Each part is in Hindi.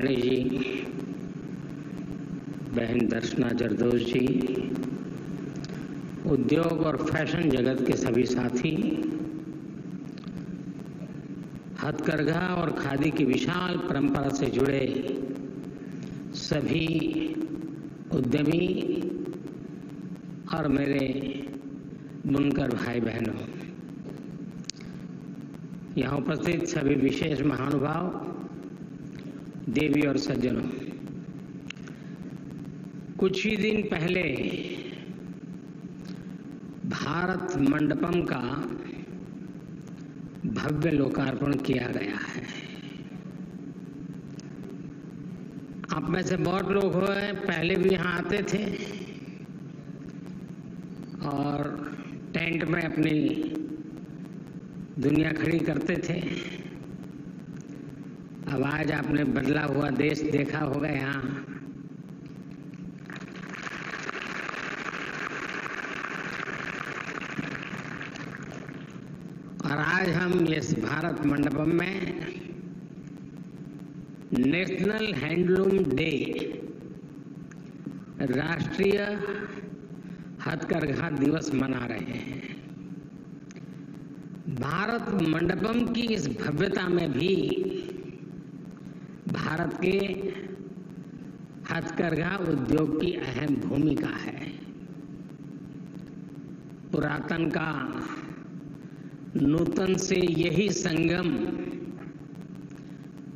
जी, बहन दर्शना जरदोश जी, उद्योग और फैशन जगत के सभी साथी, हथकरघा और खादी की विशाल परंपरा से जुड़े सभी उद्यमी और मेरे बुनकर भाई बहनों, यहाँ उपस्थित सभी विशेष महानुभाव, देवी और सज्जनों, कुछ ही दिन पहले भारत मंडपम का भव्य लोकार्पण किया गया है। आप में से बहुत लोग हुए पहले भी यहाँ आते थे और टेंट में अपनी दुनिया खड़ी करते थे। अब आज आपने बदला हुआ देश देखा होगा यहाँ। और आज हम इस भारत मंडपम में नेशनल हैंडलूम डे, राष्ट्रीय हथकरघा दिवस मना रहे हैं। भारत मंडपम की इस भव्यता में भी भारत के हथकरघा उद्योग की अहम भूमिका है। पुरातन का नूतन से यही संगम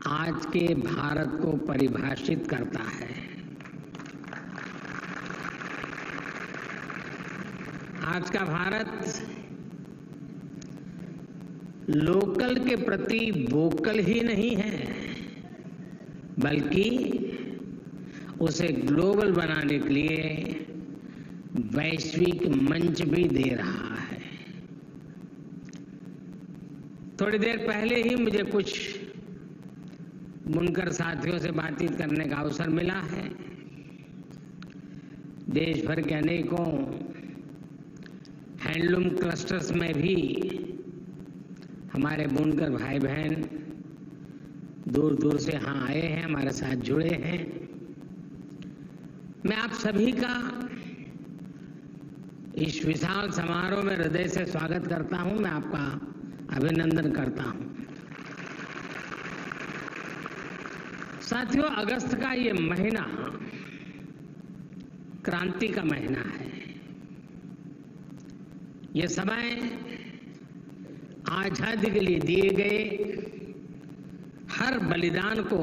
आज के भारत को परिभाषित करता है। आज का भारत लोकल के प्रति वोकल ही नहीं है, बल्कि उसे ग्लोबल बनाने के लिए वैश्विक मंच भी दे रहा है। थोड़ी देर पहले ही मुझे कुछ बुनकर साथियों से बातचीत करने का अवसर मिला है। देश भर के अनेकों हैंडलूम क्लस्टर्स में भी हमारे बुनकर भाई बहन दूर दूर से यहाँ आए हैं, हमारे साथ जुड़े हैं। मैं आप सभी का इस विशाल समारोह में हृदय से स्वागत करता हूं। मैं आपका अभिनंदन करता हूं। साथियों, अगस्त का ये महीना क्रांति का महीना है। ये समय आजादी के लिए दिए गए हर बलिदान को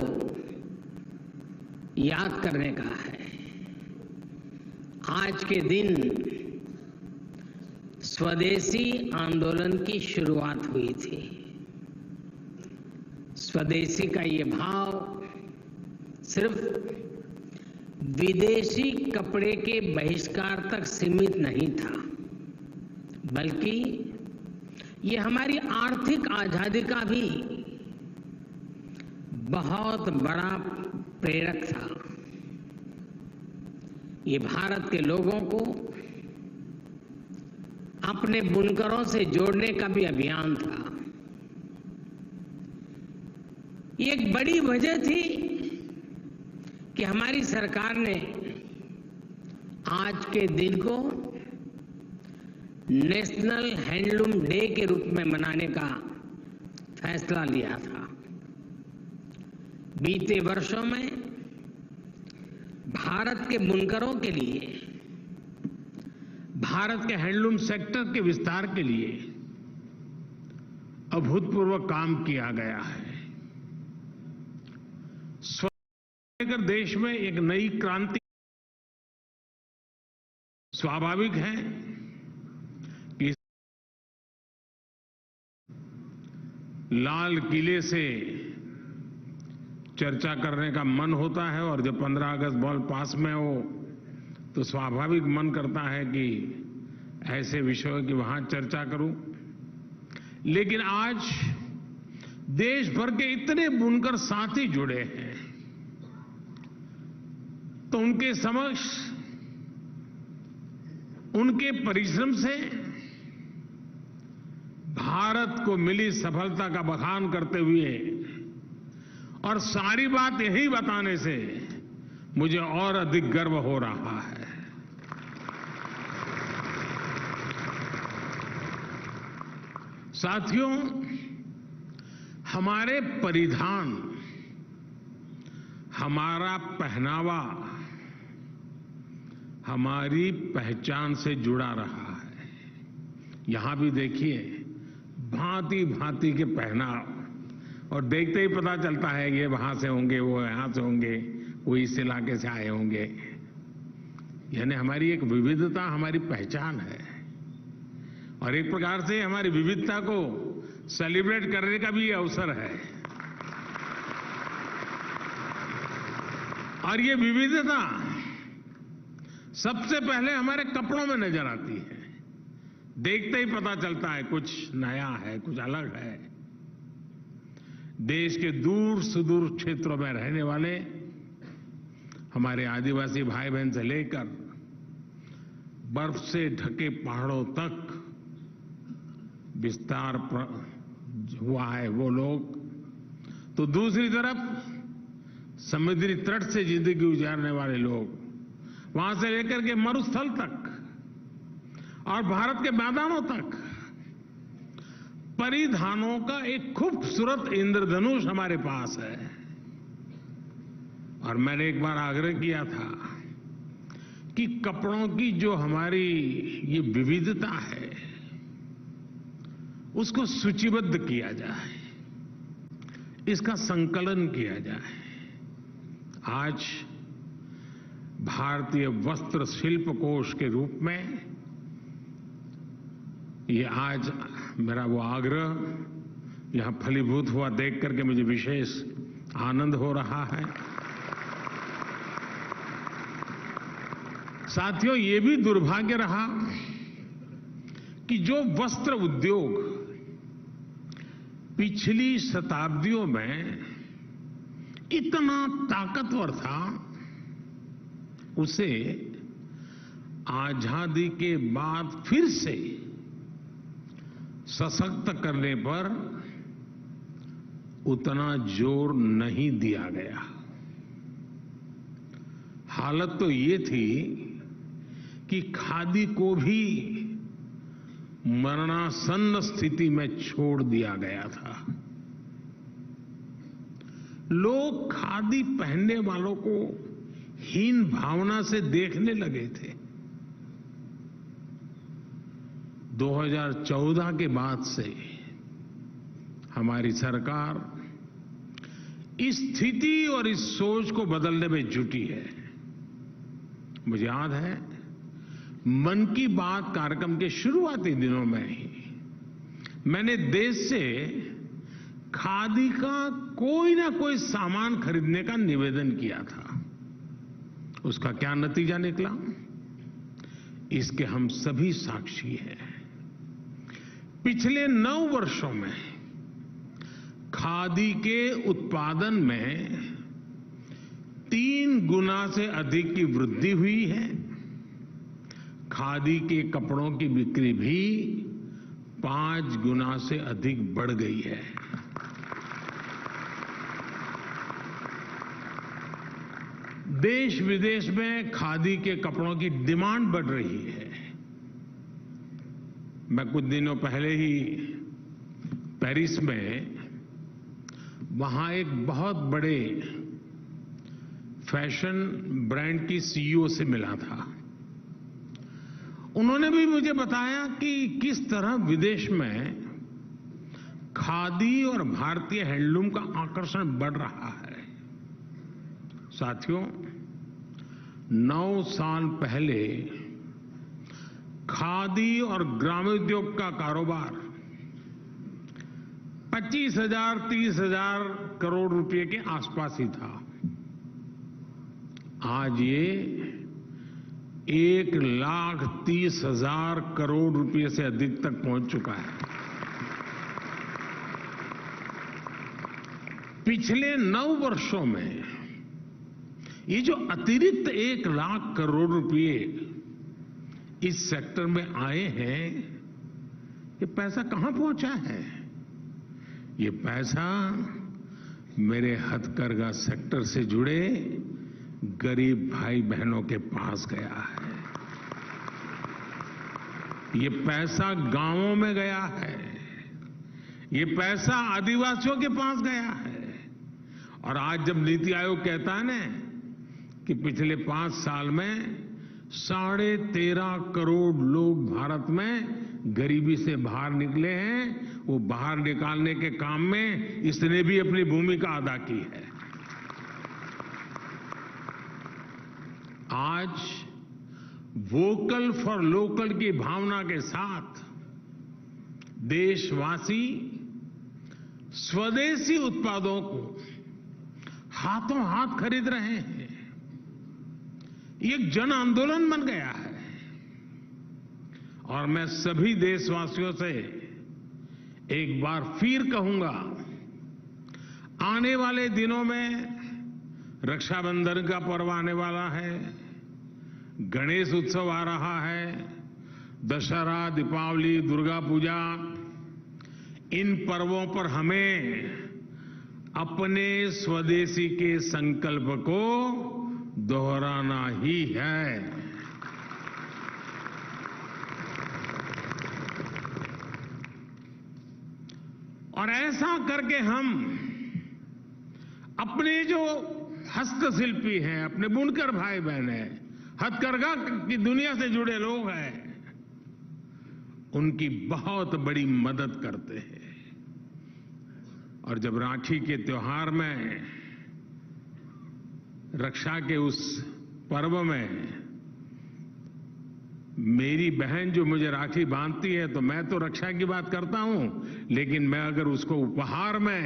याद करने का है। आज के दिन स्वदेशी आंदोलन की शुरुआत हुई थी। स्वदेशी का ये भाव सिर्फ विदेशी कपड़े के बहिष्कार तक सीमित नहीं था, बल्कि ये हमारी आर्थिक आजादी का भी बहुत बड़ा प्रेरक था। ये भारत के लोगों को अपने बुनकरों से जोड़ने का भी अभियान था। ये एक बड़ी वजह थी कि हमारी सरकार ने आज के दिन को नेशनल हैंडलूम डे के रूप में मनाने का फैसला लिया था। बीते वर्षों में भारत के बुनकरों के लिए, भारत के हैंडलूम सेक्टर के विस्तार के लिए अभूतपूर्व काम किया गया है। स्वदेशी देश में एक नई क्रांति स्वाभाविक है कि लाल किले से चर्चा करने का मन होता है और जब 15 अगस्त बॉल पास में हो तो स्वाभाविक मन करता है कि ऐसे विषयों की वहां चर्चा करूं। लेकिन आज देश भर के इतने बुनकर साथी जुड़े हैं, तो उनके समक्ष उनके परिश्रम से भारत को मिली सफलता का बखान करते हुए और सारी बात यही बताने से मुझे और अधिक गर्व हो रहा है। साथियों, हमारे परिधान, हमारा पहनावा हमारी पहचान से जुड़ा रहा है। यहां भी देखिए, भांति भांति के पहनाव, और देखते ही पता चलता है ये वहां से होंगे, वो यहां से होंगे, कोई इस इलाके से आए होंगे। यानी हमारी एक विविधता हमारी पहचान है, और एक प्रकार से हमारी विविधता को सेलिब्रेट करने का भी अवसर है। और ये विविधता सबसे पहले हमारे कपड़ों में नजर आती है। देखते ही पता चलता है कुछ नया है, कुछ अलग है। देश के दूर सुदूर क्षेत्रों में रहने वाले हमारे आदिवासी भाई बहन से लेकर बर्फ से ढके पहाड़ों तक विस्तार हुआ है वो लोग, तो दूसरी तरफ समुद्री तट से जिंदगी गुजारने वाले लोग, वहां से लेकर के मरुस्थल तक और भारत के मैदानों तक परिधानों का एक खूबसूरत इंद्रधनुष हमारे पास है। और मैंने एक बार आग्रह किया था कि कपड़ों की जो हमारी ये विविधता है उसको सूचीबद्ध किया जाए, इसका संकलन किया जाए। आज भारतीय वस्त्र शिल्प कोश के रूप में ये आज मेरा वो आग्रह यहां फलीभूत हुआ देख करके मुझे विशेष आनंद हो रहा है। साथियों, ये भी दुर्भाग्य रहा कि जो वस्त्र उद्योग पिछली शताब्दियों में इतना ताकतवर था, उसे आजादी के बाद फिर से सशक्त करने पर उतना जोर नहीं दिया गया। हालत तो ये थी कि खादी को भी मरणासन्न स्थिति में छोड़ दिया गया था। लोग खादी पहनने वालों को हीन भावना से देखने लगे थे। 2014 के बाद से हमारी सरकार इस स्थिति और इस सोच को बदलने में जुटी है। मुझे याद है, मन की बात कार्यक्रम के शुरुआती दिनों में ही मैंने देश से खादी का कोई ना कोई सामान खरीदने का निवेदन किया था। उसका क्या नतीजा निकला, इसके हम सभी साक्षी हैं। पिछले 9 वर्षों में खादी के उत्पादन में 3 गुना से अधिक की वृद्धि हुई है। खादी के कपड़ों की बिक्री भी 5 गुना से अधिक बढ़ गई है। देश विदेश में खादी के कपड़ों की डिमांड बढ़ रही है। मैं कुछ दिनों पहले ही पेरिस में वहां एक बहुत बड़े फैशन ब्रांड की सीईओ से मिला था। उन्होंने भी मुझे बताया कि किस तरह विदेश में खादी और भारतीय हैंडलूम का आकर्षण बढ़ रहा है। साथियों, 9 साल पहले खादी और ग्रामोद्योग का कारोबार 25,000 30,000 करोड़ रुपए के आसपास ही था। आज ये 1,30,000 करोड़ रुपए से अधिक तक पहुंच चुका है। पिछले 9 वर्षों में ये जो अतिरिक्त 1,00,000 करोड़ रुपए इस सेक्टर में आए हैं, ये पैसा कहां पहुंचा है? ये पैसा मेरे हथकरघा सेक्टर से जुड़े गरीब भाई बहनों के पास गया है। ये पैसा गांवों में गया है, ये पैसा आदिवासियों के पास गया है। और आज जब नीति आयोग कहता है ना कि पिछले 5 साल में 13.5 करोड़ लोग भारत में गरीबी से बाहर निकले हैं, वो बाहर निकालने के काम में इसने भी अपनी भूमिका अदा की है। आज वोकल फॉर लोकल की भावना के साथ देशवासी स्वदेशी उत्पादों को हाथों हाथ खरीद रहे हैं। ये एक जन आंदोलन बन गया है। और मैं सभी देशवासियों से एक बार फिर कहूंगा, आने वाले दिनों में रक्षाबंधन का पर्व आने वाला है, गणेश उत्सव आ रहा है, दशहरा, दीपावली, दुर्गा पूजा, इन पर्वों पर हमें अपने स्वदेशी के संकल्प को दोहराना ही है। और ऐसा करके हम अपने जो हस्तशिल्पी हैं, अपने बुनकर भाई बहन हैं, हथकरघा की दुनिया से जुड़े लोग हैं, उनकी बहुत बड़ी मदद करते हैं। और जब राखी के त्योहार में, रक्षा के उस पर्व में मेरी बहन जो मुझे राखी बांधती है, तो मैं तो रक्षा की बात करता हूं, लेकिन मैं अगर उसको उपहार में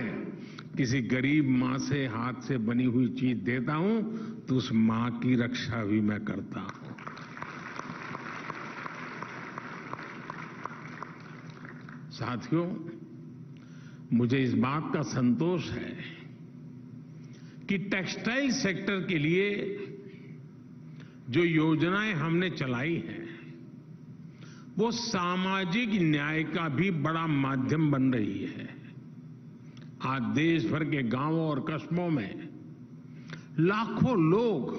किसी गरीब मां से हाथ से बनी हुई चीज देता हूं, तो उस मां की रक्षा भी मैं करता हूं। साथियों, मुझे इस बात का संतोष है कि टेक्सटाइल सेक्टर के लिए जो योजनाएं हमने चलाई हैं, वो सामाजिक न्याय का भी बड़ा माध्यम बन रही है। आज देश भर के गांवों और कस्बों में लाखों लोग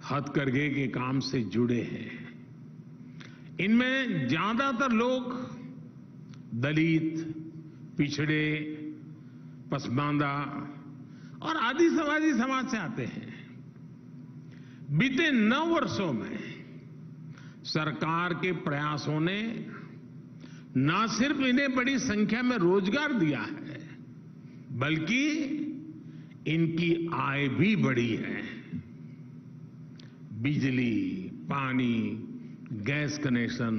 हथकरघे के काम से जुड़े हैं। इनमें ज्यादातर लोग दलित, पिछड़े, पसमानदा और आदिवासी समाज से आते हैं। बीते 9 वर्षों में सरकार के प्रयासों ने न सिर्फ इन्हें बड़ी संख्या में रोजगार दिया है, बल्कि इनकी आय भी बढ़ी है। बिजली, पानी, गैस कनेक्शन,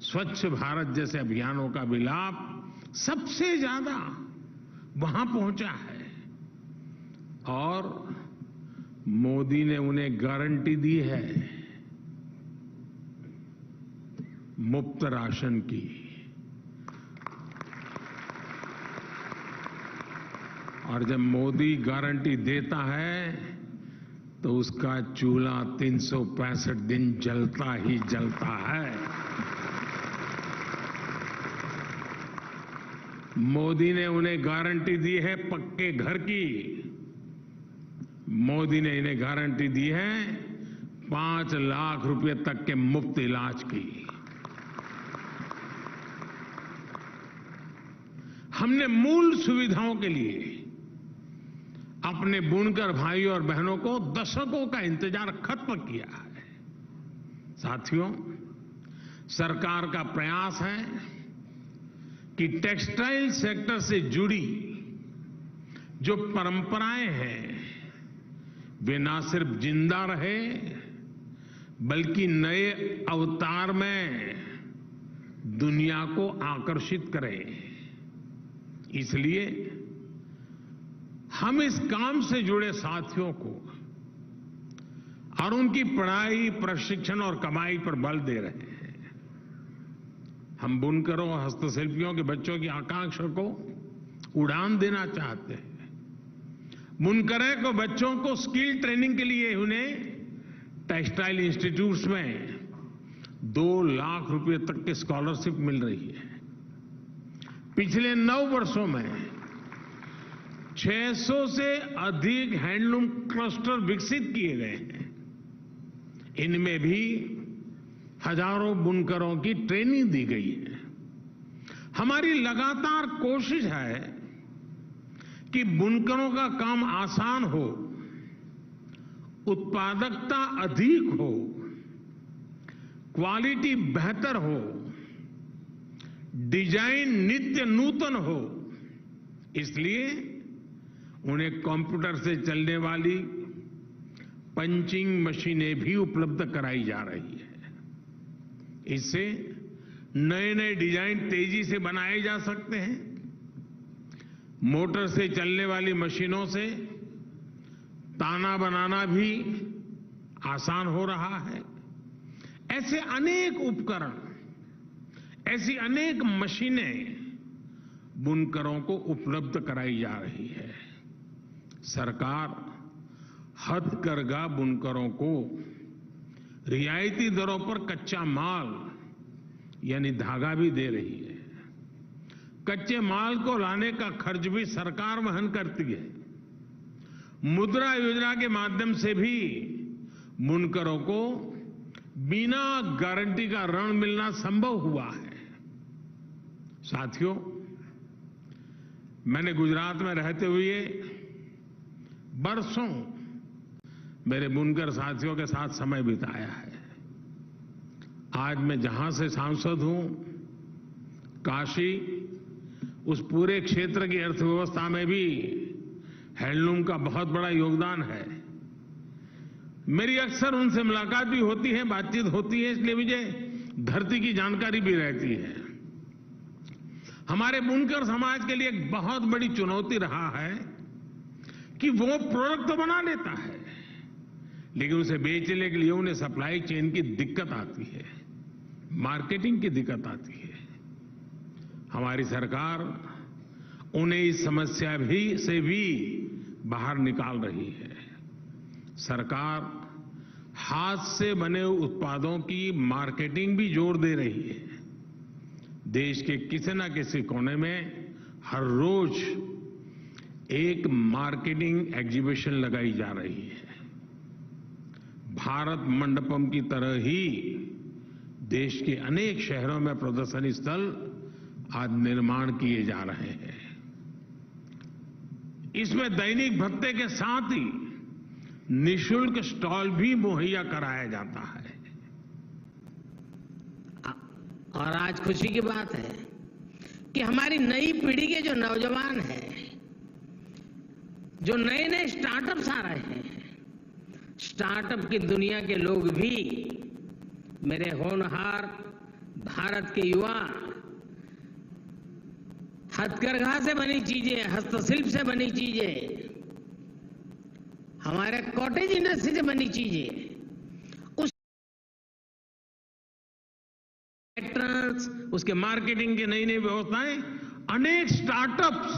स्वच्छ भारत जैसे अभियानों का भी लाभ सबसे ज्यादा वहां पहुंचा है। और मोदी ने उन्हें गारंटी दी है मुफ्त राशन की। और जब मोदी गारंटी देता है तो उसका चूल्हा 365 दिन जलता ही जलता है। मोदी ने उन्हें गारंटी दी है पक्के घर की। मोदी ने इन्हें गारंटी दी है 5 लाख रुपए तक के मुफ्त इलाज की। हमने मूल सुविधाओं के लिए अपने बुनकर भाइयों और बहनों को दशकों का इंतजार खत्म किया है। साथियों, सरकार का प्रयास है कि टेक्सटाइल सेक्टर से जुड़ी जो परंपराएं हैं, वे ना सिर्फ जिंदा रहे, बल्कि नए अवतार में दुनिया को आकर्षित करें। इसलिए हम इस काम से जुड़े साथियों को और उनकी पढ़ाई, प्रशिक्षण और कमाई पर बल दे रहे हैं। हम बुनकरों और हस्तशिल्पियों के बच्चों की आकांक्षा को उड़ान देना चाहते हैं। बुनकरों को बच्चों को स्किल ट्रेनिंग के लिए उन्हें टेक्सटाइल इंस्टीट्यूट्स में 2 लाख रुपए तक की स्कॉलरशिप मिल रही है। पिछले 9 वर्षों में 600 से अधिक हैंडलूम क्लस्टर विकसित किए गए हैं। इनमें भी हजारों बुनकरों की ट्रेनिंग दी गई है। हमारी लगातार कोशिश है कि बुनकरों का काम आसान हो, उत्पादकता अधिक हो, क्वालिटी बेहतर हो, डिजाइन नित्य नूतन हो। इसलिए उन्हें कंप्यूटर से चलने वाली पंचिंग मशीनें भी उपलब्ध कराई जा रही है। इससे नए नए डिजाइन तेजी से बनाए जा सकते हैं। मोटर से चलने वाली मशीनों से ताना बनाना भी आसान हो रहा है। ऐसे अनेक उपकरण, ऐसी अनेक मशीनें बुनकरों को उपलब्ध कराई जा रही है। सरकार हथकरघा बुनकरों को रियायती दरों पर कच्चा माल यानी धागा भी दे रही है। कच्चे माल को लाने का खर्च भी सरकार वहन करती है। मुद्रा योजना के माध्यम से भी बुनकरों को बिना गारंटी का ऋण मिलना संभव हुआ है। साथियों, मैंने गुजरात में रहते हुए बरसों मेरे बुनकर साथियों के साथ समय बिताया है। आज मैं जहां से सांसद हूं, काशी, उस पूरे क्षेत्र की अर्थव्यवस्था में भी हैंडलूम का बहुत बड़ा योगदान है। मेरी अक्सर उनसे मुलाकात भी होती है, बातचीत होती है, इसलिए मुझे धरती की जानकारी भी रहती है। हमारे बुनकर समाज के लिए एक बहुत बड़ी चुनौती रहा है कि वो प्रोडक्ट तो बना लेता है, लेकिन उसे बेचने के लिए उन्हें सप्लाई चेन की दिक्कत आती है, मार्केटिंग की दिक्कत आती है। हमारी सरकार उन्हें इस समस्या से भी बाहर निकाल रही है। सरकार हाथ से बने उत्पादों की मार्केटिंग भी जोर दे रही है। देश के किसी न किसी कोने में हर रोज एक मार्केटिंग एग्जीबिशन लगाई जा रही है। भारत मंडपम की तरह ही देश के अनेक शहरों में प्रदर्शनी स्थल आज निर्माण किए जा रहे हैं। इसमें दैनिक भत्ते के साथ ही निःशुल्क स्टॉल भी मुहैया कराया जाता है। और आज खुशी की बात है कि हमारी नई पीढ़ी के जो नौजवान हैं, जो नए नए स्टार्टअप्स आ रहे हैं, स्टार्टअप की दुनिया के लोग भी मेरे होनहार भारत के युवा हथकरघा से बनी चीजें, हस्तशिल्प से बनी चीजें, हमारे कॉटेज इंडस्ट्री से बनी चीजें, उस उसके मार्केटिंग की नई नई व्यवस्थाएं, अनेक स्टार्टअप्स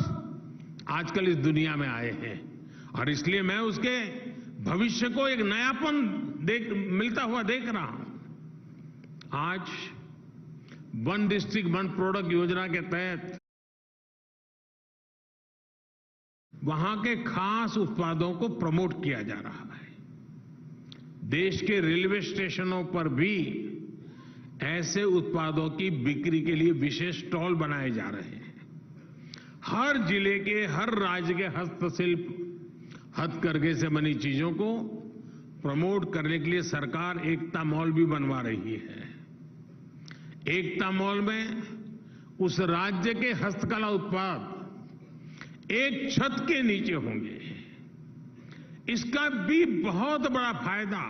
आजकल इस दुनिया में आए हैं और इसलिए मैं उसके भविष्य को एक नयापन मिलता हुआ देख रहा हूं। आज वन डिस्ट्रिक्ट वन प्रोडक्ट योजना के तहत वहां के खास उत्पादों को प्रमोट किया जा रहा है। देश के रेलवे स्टेशनों पर भी ऐसे उत्पादों की बिक्री के लिए विशेष स्टॉल बनाए जा रहे हैं। हर जिले के, हर राज्य के हस्तशिल्प, हथकरघे से बनी चीजों को प्रमोट करने के लिए सरकार एकता मॉल भी बनवा रही है। एकता मॉल में उस राज्य के हस्तकला उत्पाद एक छत के नीचे होंगे। इसका भी बहुत बड़ा फायदा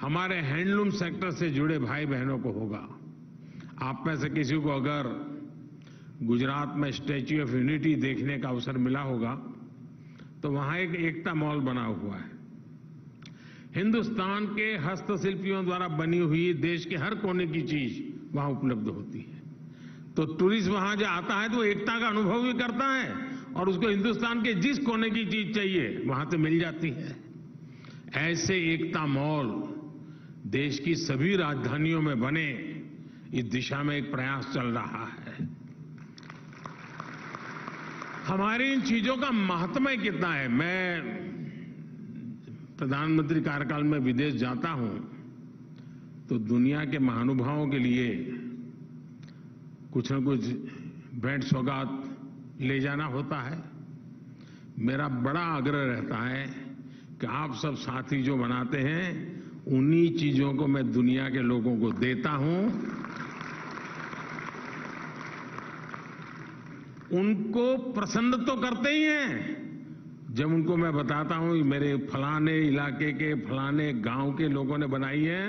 हमारे हैंडलूम सेक्टर से जुड़े भाई बहनों को होगा। आप में से किसी को अगर गुजरात में स्टैच्यू ऑफ यूनिटी देखने का अवसर मिला होगा तो वहां एक एकता मॉल बना हुआ है। हिंदुस्तान के हस्तशिल्पियों द्वारा बनी हुई देश के हर कोने की चीज वहां उपलब्ध होती है। तो टूरिस्ट वहां जो आता है तो वो एकता का अनुभव भी करता है और उसको हिंदुस्तान के जिस कोने की चीज चाहिए वहां से मिल जाती है। ऐसे एकता मॉल देश की सभी राजधानियों में बने, इस दिशा में एक प्रयास चल रहा है। हमारी इन चीजों का महात्म्य कितना है। मैं प्रधानमंत्री कार्यकाल में विदेश जाता हूं तो दुनिया के महानुभावों के लिए कुछ न कुछ भेंट सौगात ले जाना होता है। मेरा बड़ा आग्रह रहता है कि आप सब साथी जो बनाते हैं उन्हीं चीजों को मैं दुनिया के लोगों को देता हूं, उनको प्रसन्न तो करते ही हैं। जब उनको मैं बताता हूं कि मेरे फलाने इलाके के फलाने गांव के लोगों ने बनाई है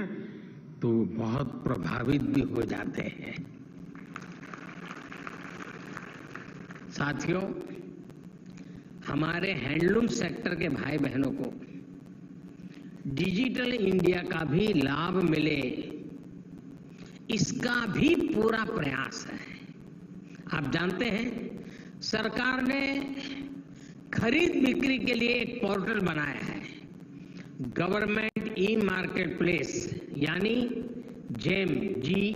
तो बहुत प्रभावित भी हो जाते हैं। साथियों, हमारे हैंडलूम सेक्टर के भाई बहनों को डिजिटल इंडिया का भी लाभ मिले, इसका भी पूरा प्रयास है। आप जानते हैं सरकार ने खरीद बिक्री के लिए एक पोर्टल बनाया है, गवर्नमेंट ई मार्केट प्लेस, यानी जेम, जेम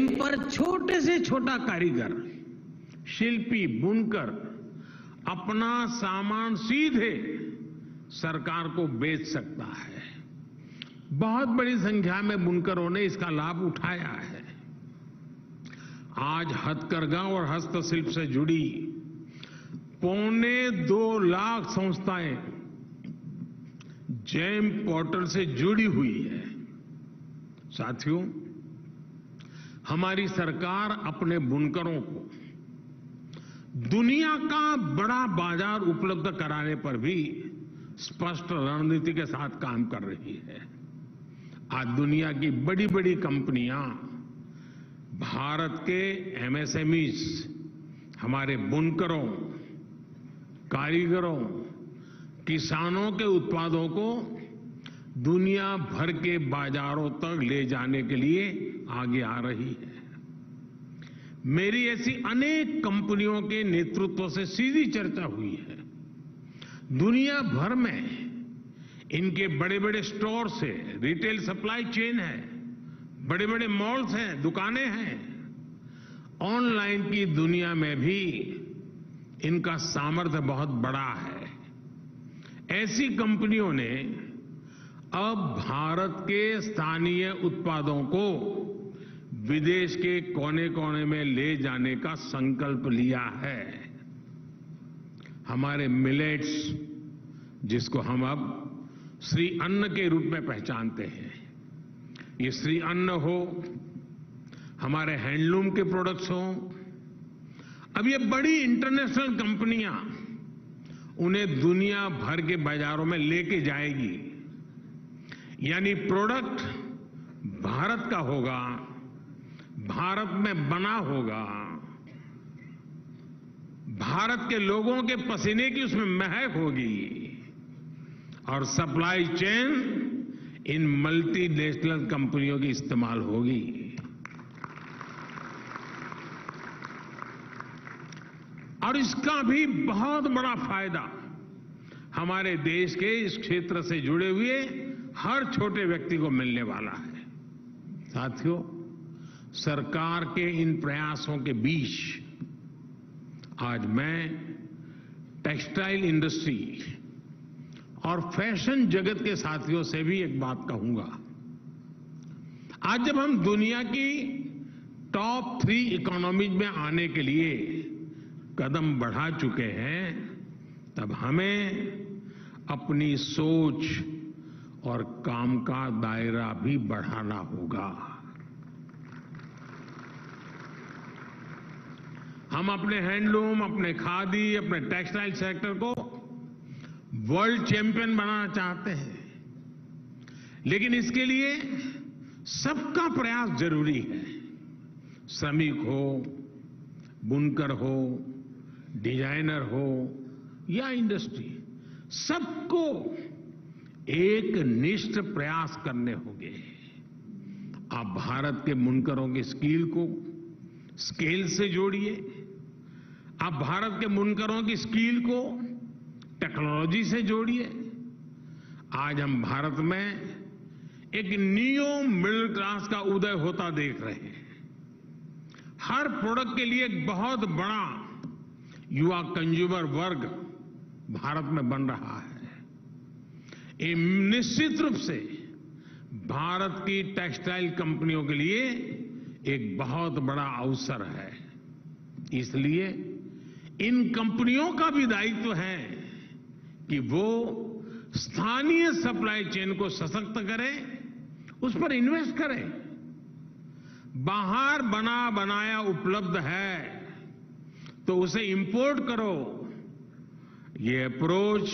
पर छोटे से छोटा कारीगर, शिल्पी, बुनकर अपना सामान सीधे सरकार को बेच सकता है। बहुत बड़ी संख्या में बुनकरों ने इसका लाभ उठाया है। आज हथकरघा और हस्तशिल्प से जुड़ी 2.25 लाख संस्थाएं जेम पोर्टल से जुड़ी हुई है। साथियों, हमारी सरकार अपने बुनकरों को दुनिया का बड़ा बाजार उपलब्ध कराने पर भी स्पष्ट रणनीति के साथ काम कर रही है। आज दुनिया की बड़ी बड़ी कंपनियां भारत के एमएसएमईज, हमारे बुनकरों, कारीगरों, किसानों के उत्पादों को दुनिया भर के बाजारों तक ले जाने के लिए आगे आ रही है। मेरी ऐसी अनेक कंपनियों के नेतृत्व से सीधी चर्चा हुई है। दुनिया भर में इनके बड़े बड़े स्टोर्स हैं, रिटेल सप्लाई चेन है, बड़े बड़े मॉल्स हैं, दुकानें हैं। ऑनलाइन की दुनिया में भी इनका सामर्थ्य बहुत बड़ा है। ऐसी कंपनियों ने अब भारत के स्थानीय उत्पादों को विदेश के कोने कोने में ले जाने का संकल्प लिया है। हमारे मिलेट्स, जिसको हम अब श्री अन्न के रूप में पहचानते हैं, ये श्री अन्न हो, हमारे हैंडलूम के प्रोडक्ट्स हो, अब ये बड़ी इंटरनेशनल कंपनियां उन्हें दुनिया भर के बाजारों में लेके जाएगी। यानी प्रोडक्ट भारत का होगा, भारत में बना होगा, भारत के लोगों के पसीने की उसमें महक होगी और सप्लाई चेन इन मल्टीनेशनल कंपनियों की इस्तेमाल होगी। और इसका भी बहुत बड़ा फायदा हमारे देश के इस क्षेत्र से जुड़े हुए हर छोटे व्यक्ति को मिलने वाला है। साथियों, सरकार के इन प्रयासों के बीच आज मैं टेक्सटाइल इंडस्ट्री और फैशन जगत के साथियों से भी एक बात कहूंगा। आज जब हम दुनिया की टॉप 3 इकोनॉमीज में आने के लिए कदम बढ़ा चुके हैं, तब हमें अपनी सोच और काम का दायरा भी बढ़ाना होगा। हम अपने हैंडलूम, अपने खादी, अपने टेक्सटाइल सेक्टर को वर्ल्ड चैंपियन बनाना चाहते हैं, लेकिन इसके लिए सबका प्रयास जरूरी है। श्रमिक हो, बुनकर हो, डिजाइनर हो या इंडस्ट्री, सबको एक निष्ठ प्रयास करने होंगे। आप भारत के बुनकरों की स्किल को स्केल से जोड़िए, आप भारत के बुनकरों की स्किल को टेक्नोलॉजी से जोड़िए। आज हम भारत में एक न्यू मिडिल क्लास का उदय होता देख रहे हैं। हर प्रोडक्ट के लिए एक बहुत बड़ा युवा कंज्यूमर वर्ग भारत में बन रहा है। ये निश्चित रूप से भारत की टेक्सटाइल कंपनियों के लिए एक बहुत बड़ा अवसर है। इसलिए इन कंपनियों का भी दायित्व है कि वो स्थानीय सप्लाई चेन को सशक्त करें, उस पर इन्वेस्ट करें। बाहर बना बनाया उपलब्ध है तो उसे इंपोर्ट करो। ये अप्रोच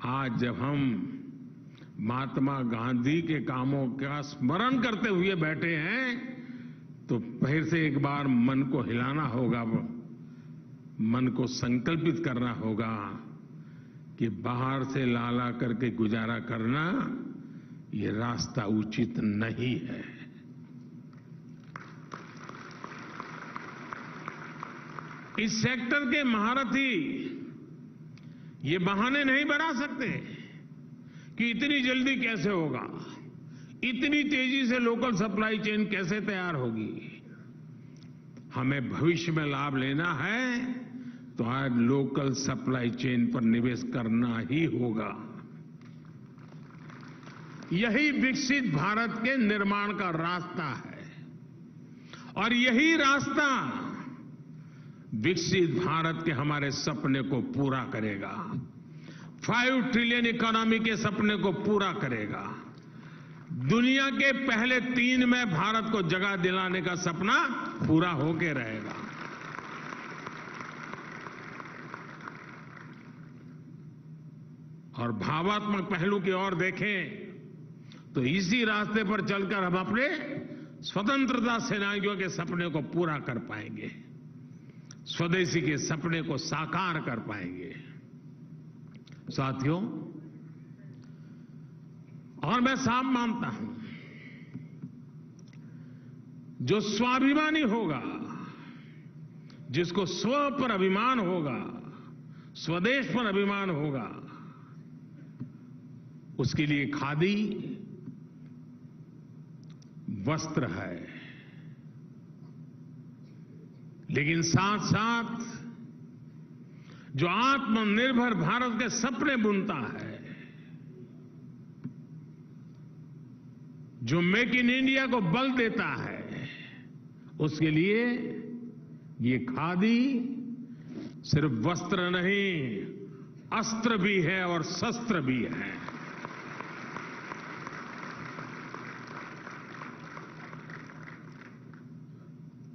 आज जब हम महात्मा गांधी के कामों का स्मरण करते हुए बैठे हैं तो फिर से एक बार मन को हिलाना होगा, मन को संकल्पित करना होगा कि बाहर से ला करके गुजारा करना ये रास्ता उचित नहीं है। इस सेक्टर के महारथी ये बहाने नहीं बना सकते कि इतनी जल्दी कैसे होगा, इतनी तेजी से लोकल सप्लाई चेन कैसे तैयार होगी। हमें भविष्य में लाभ लेना है तो आज लोकल सप्लाई चेन पर निवेश करना ही होगा। यही विकसित भारत के निर्माण का रास्ता है और यही रास्ता विकसित भारत के हमारे सपने को पूरा करेगा, 5 ट्रिलियन इकोनॉमी के सपने को पूरा करेगा, दुनिया के पहले 3 में भारत को जगह दिलाने का सपना पूरा होके रहेगा। और भावात्मक पहलू की ओर देखें तो इसी रास्ते पर चलकर हम अपने स्वतंत्रता सेनानियों के सपने को पूरा कर पाएंगे, स्वदेशी के सपने को साकार कर पाएंगे। साथियों, और मैं साफ मानता हूं, जो स्वाभिमानी होगा, जिसको स्व पर अभिमान होगा, स्वदेश पर अभिमान होगा, उसके लिए खादी वस्त्र है। लेकिन साथ साथ जो आत्मनिर्भर भारत के सपने बुनता है, जो मेक इन इंडिया को बल देता है, उसके लिए ये खादी सिर्फ वस्त्र नहीं, अस्त्र भी है और शस्त्र भी है।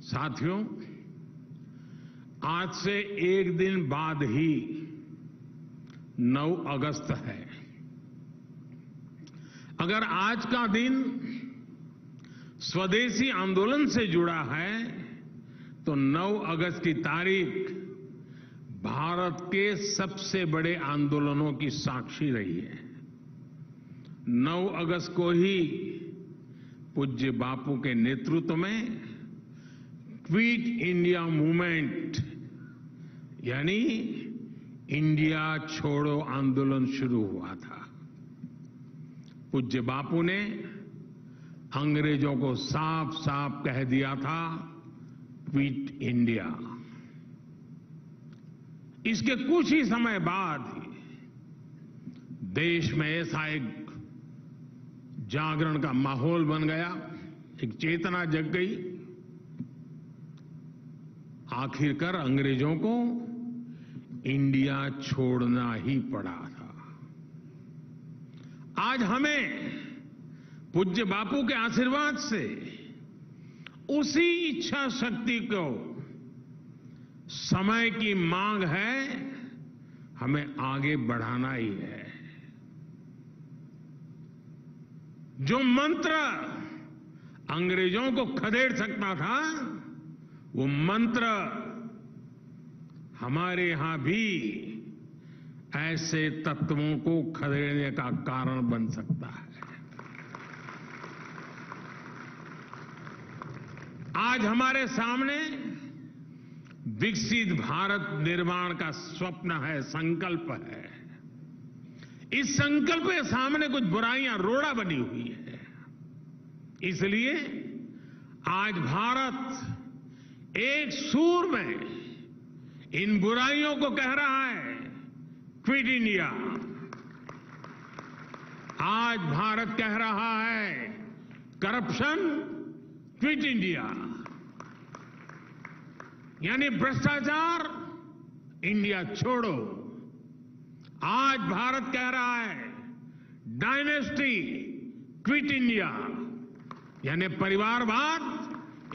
साथियों, आज से एक दिन बाद ही 9 अगस्त है। अगर आज का दिन स्वदेशी आंदोलन से जुड़ा है तो 9 अगस्त की तारीख भारत के सबसे बड़े आंदोलनों की साक्षी रही है। 9 अगस्त को ही पूज्य बापू के नेतृत्व में क्विट इंडिया मूवमेंट यानी इंडिया छोड़ो आंदोलन शुरू हुआ था। पूज्य बापू ने अंग्रेजों को साफ साफ कह दिया था, क्विट इंडिया। इसके कुछ ही समय बाद देश में ऐसा एक जागरण का माहौल बन गया, एक चेतना जग गई। आखिरकार अंग्रेजों को इंडिया छोड़ना ही पड़ा था। आज हमें पूज्य बापू के आशीर्वाद से उसी इच्छा शक्ति को समय की मांग है, हमें आगे बढ़ाना ही है। जो मंत्र अंग्रेजों को खदेड़ सकता था, वो मंत्र हमारे यहां भी ऐसे तत्वों को खदेड़ने का कारण बन सकता है। आज हमारे सामने विकसित भारत निर्माण का स्वप्न है, संकल्प है। इस संकल्प के सामने कुछ बुराइयां रोड़ा बनी हुई है। इसलिए आज भारत एक सूर में इन बुराइयों को कह रहा है, क्विट इंडिया। आज भारत कह रहा है, करप्शन, क्विट इंडिया। यानी भ्रष्टाचार, इंडिया छोड़ो। आज भारत कह रहा है, डायनेस्टी, क्विट इंडिया। यानी परिवारवाद,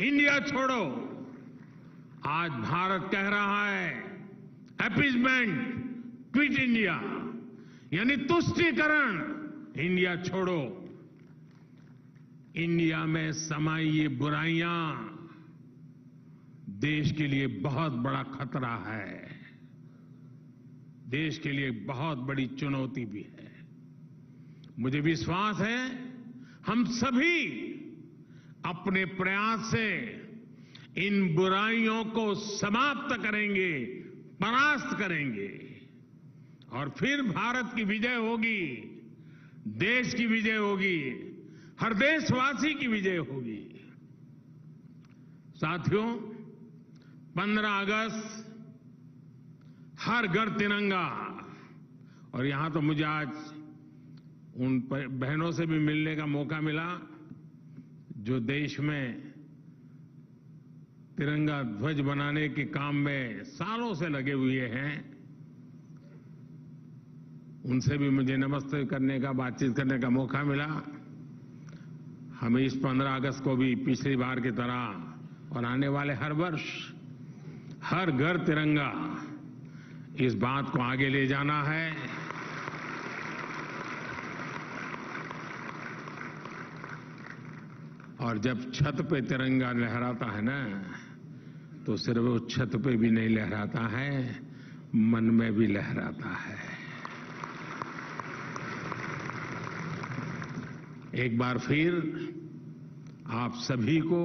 इंडिया छोड़ो। आज भारत कह रहा है, अपीजमेंट, क्विट इंडिया। यानी तुष्टीकरण, इंडिया छोड़ो। इंडिया में समाई ये बुराइयां देश के लिए बहुत बड़ा खतरा है, देश के लिए बहुत बड़ी चुनौती भी है। मुझे विश्वास है हम सभी अपने प्रयास से इन बुराइयों को समाप्त करेंगे, परास्त करेंगे और फिर भारत की विजय होगी, देश की विजय होगी, हर देशवासी की विजय होगी। साथियों, 15 अगस्त हर घर तिरंगा। और यहां तो मुझे आज उन बहनों से भी मिलने का मौका मिला जो देश में तिरंगा ध्वज बनाने के काम में सालों से लगे हुए हैं। उनसे भी मुझे नमस्ते करने का, बातचीत करने का मौका मिला। हमें इस 15 अगस्त को भी पिछली बार की तरह और आने वाले हर वर्ष हर घर तिरंगा, इस बात को आगे ले जाना है। और जब छत पे तिरंगा लहराता है ना, तो सिर्फ वो छत पे भी नहीं लहराता है, मन में भी लहराता है। एक बार फिर आप सभी को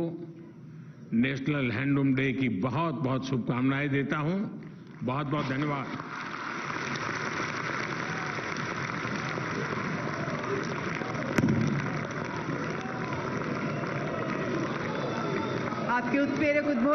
नेशनल हैंडलूम डे की बहुत बहुत शुभकामनाएं देता हूं। बहुत बहुत धन्यवाद। आपके उत्प्रेरक उद्बोधन